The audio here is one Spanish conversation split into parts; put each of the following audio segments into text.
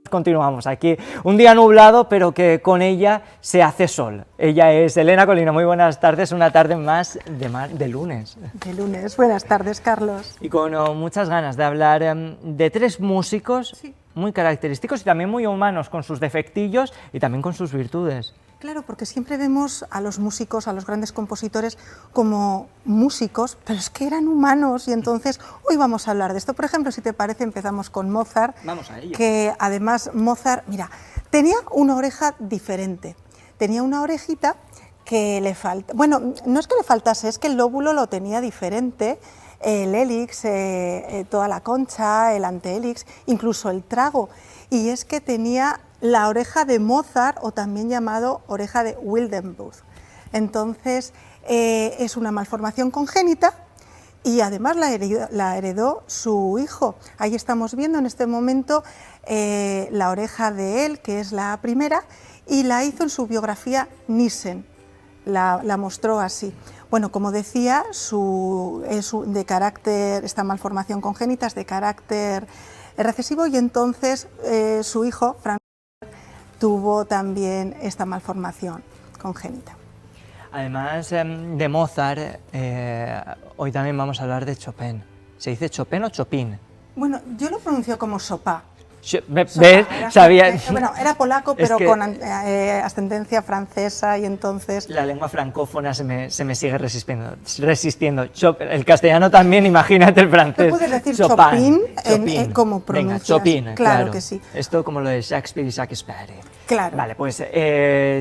Continuamos aquí, un día nublado, pero que con ella se hace sol. Ella es Elena Colina, muy buenas tardes, una tarde más de lunes. De lunes, buenas tardes, Carlos. Y con muchas ganas de hablar de tres músicos muy característicos y también muy humanos, con sus defectillos y también con sus virtudes. Claro, porque siempre vemos a los músicos, a los grandes compositores, como músicos, pero es que eran humanos y entonces hoy vamos a hablar de esto. Por ejemplo, si te parece, empezamos con Mozart. Vamos a ello. Que además Mozart, mira, tenía una oreja diferente, tenía una orejita que le falta, bueno, no es que le faltase, es que el lóbulo lo tenía diferente, el hélix, toda la concha, el antehélix, incluso el trago, y es que tenía la oreja de Mozart, o también llamado oreja de Wildenbuch. Entonces, es una malformación congénita y además la heredó su hijo. Ahí estamos viendo en este momento la oreja de él, que es la primera, y la hizo en su biografía Nissen, la mostró así. Bueno, como decía, esta malformación congénita es de carácter recesivo, y entonces su hijo, Franz, tuvo también esta malformación congénita. Además de Mozart, hoy también vamos a hablar de Chopin. ¿Se dice Chopin o Chopin? Bueno, yo lo pronuncio como Chopin. ¿Ves? Sabía. Bueno, era polaco, pero con ascendencia francesa, y entonces... La lengua francófona se me sigue resistiendo. El castellano también, imagínate el francés. Tú puedes decir Chopin, como pronuncias. Venga, Chopin, claro que sí. Esto como lo de Shakespeare y Shakespeare. Claro. Vale, pues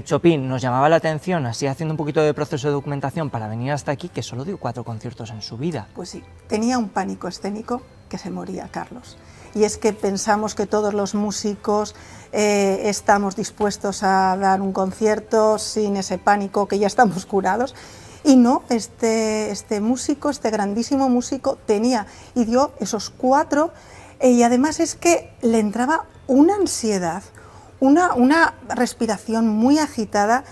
Chopin nos llamaba la atención, así haciendo un poquito de proceso de documentación para venir hasta aquí, que solo dio 4 conciertos en su vida. Pues sí, tenía un pánico escénico que se moría, Carlos. Y es que pensamos que todos los músicos estamos dispuestos a dar un concierto sin ese pánico, que ya estamos curados. Y no, este músico, este grandísimo músico, tenía y dio esos 4, y además es que le entraba una ansiedad, una respiración muy agitada,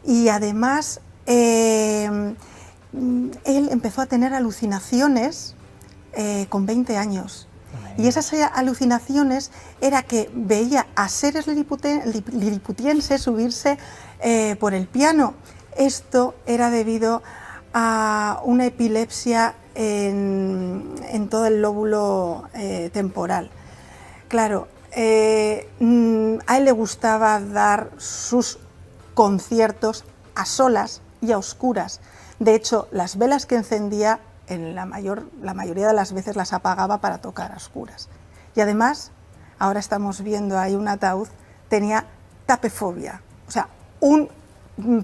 y además él empezó a tener alucinaciones con 20 años. Y esas alucinaciones era que veía a seres liliputienses subirse por el piano. Esto era debido a una epilepsia en todo el lóbulo temporal. Claro, a él le gustaba dar sus conciertos a solas y a oscuras. De hecho, las velas que encendía, la mayoría de las veces las apagaba para tocar a oscuras. Y además, ahora estamos viendo ahí un ataúd, tenía tapefobia, o sea, un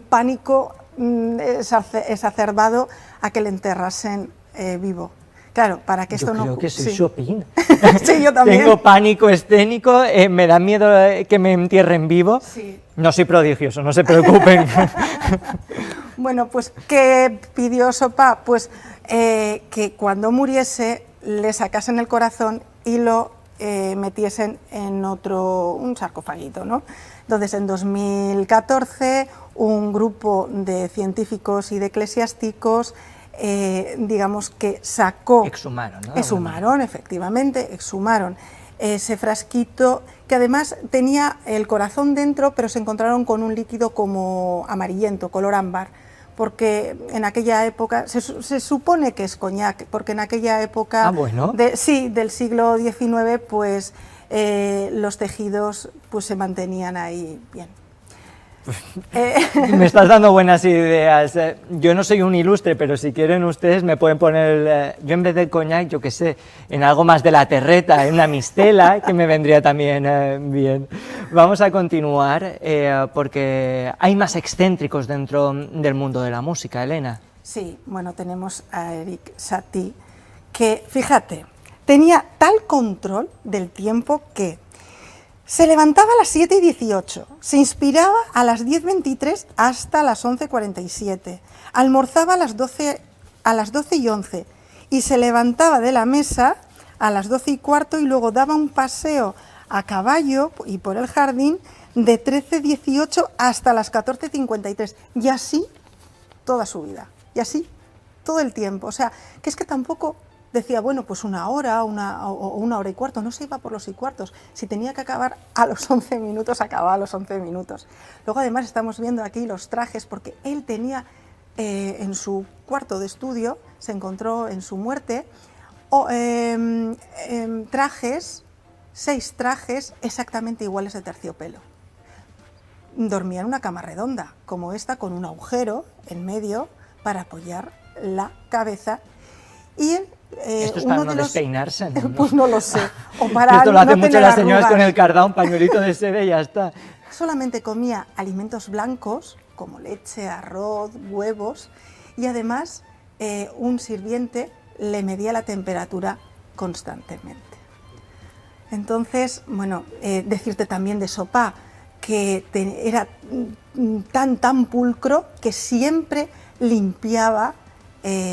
pánico exacerbado a que le enterrasen vivo. Claro, para que esto no... Yo creo que soy Chopin. Sí, yo también. Tengo pánico escénico, me da miedo que me entierren vivo. Sí. No soy prodigioso, no se preocupen. Bueno, pues, ¿qué pidió Chopin? Pues que cuando muriese le sacasen el corazón y lo metiesen en un sarcofaguito, ¿no? Entonces, en 2014, un grupo de científicos y de eclesiásticos, digamos que sacó... Exhumaron, ¿no? Exhumaron, efectivamente, exhumaron ese frasquito, que además tenía el corazón dentro, pero se encontraron con un líquido como amarillento, color ámbar, porque en aquella época, se supone que es coñac, porque en aquella época del siglo XIX, pues los tejidos pues se mantenían ahí bien. Me estás dando buenas ideas. Yo no soy un ilustre, pero si quieren ustedes me pueden poner, yo en vez de coñac, yo qué sé, en algo más de la terreta, en una mistela, que me vendría también bien. Vamos a continuar porque hay más excéntricos dentro del mundo de la música, Elena. Sí, bueno, tenemos a Erik Satie, que, fíjate, tenía tal control del tiempo que se levantaba a las 7:18, se inspiraba a las 10:23 hasta las 11:47, almorzaba a las 12:11 y se levantaba de la mesa a las 12:15 y luego daba un paseo a caballo y por el jardín de 13:18 hasta las 14:53, y así toda su vida, y así todo el tiempo. O sea, que es que tampoco decía, bueno, pues una hora o una hora y cuarto, no se iba por los y cuartos. Si tenía que acabar a los 11 minutos, acababa a los 11 minutos. Luego además estamos viendo aquí los trajes, porque él tenía en su cuarto de estudio, se encontró en su muerte, trajes, 6 trajes exactamente iguales de terciopelo. Dormía en una cama redonda, como esta, con un agujero en medio para apoyar la cabeza. Y esto es para no despeinarse, ¿no? Pues no lo sé. O para esto lo hacen no mucho tener las señoras arrugas. con el cardao, un pañuelito de seda y ya está. Solamente comía alimentos blancos, como leche, arroz, huevos, y además un sirviente le medía la temperatura constantemente. Entonces, bueno, decirte también de Chopin, que era tan pulcro que siempre limpiaba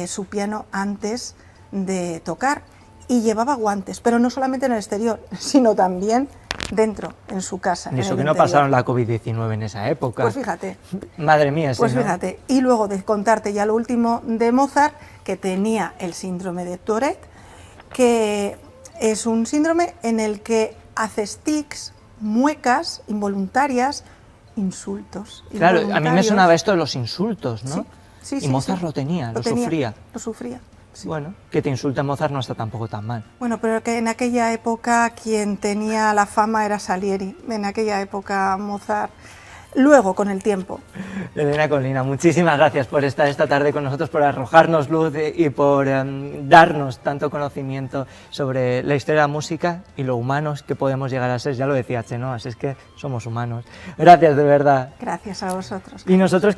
su piano antes de tocar y llevaba guantes, pero no solamente en el exterior, sino también dentro, en su casa. Y eso que no pasaron la COVID-19 en esa época. Pues fíjate. Madre mía, Pues sí, ¿no? fíjate. Y luego de contarte ya lo último de Mozart, que tenía el síndrome de Tourette, que es un síndrome en el que haces tics, muecas involuntarias, insultos. Claro, a mí me involuntarios. sonaba esto de los insultos, ¿no? Sí, y Mozart lo tenía, lo sufría. Lo sufría. Sí. Bueno, que te insulte Mozart no está tampoco tan mal. Bueno, pero que en aquella época quien tenía la fama era Salieri. En aquella época Mozart. Luego, con el tiempo. Elena Colina, muchísimas gracias por estar esta tarde con nosotros, por arrojarnos luz y por darnos tanto conocimiento sobre la historia de la música y lo humanos que podemos llegar a ser. Ya lo decía Chenoa, es que somos humanos. Gracias, de verdad. Gracias a vosotros. Y nosotros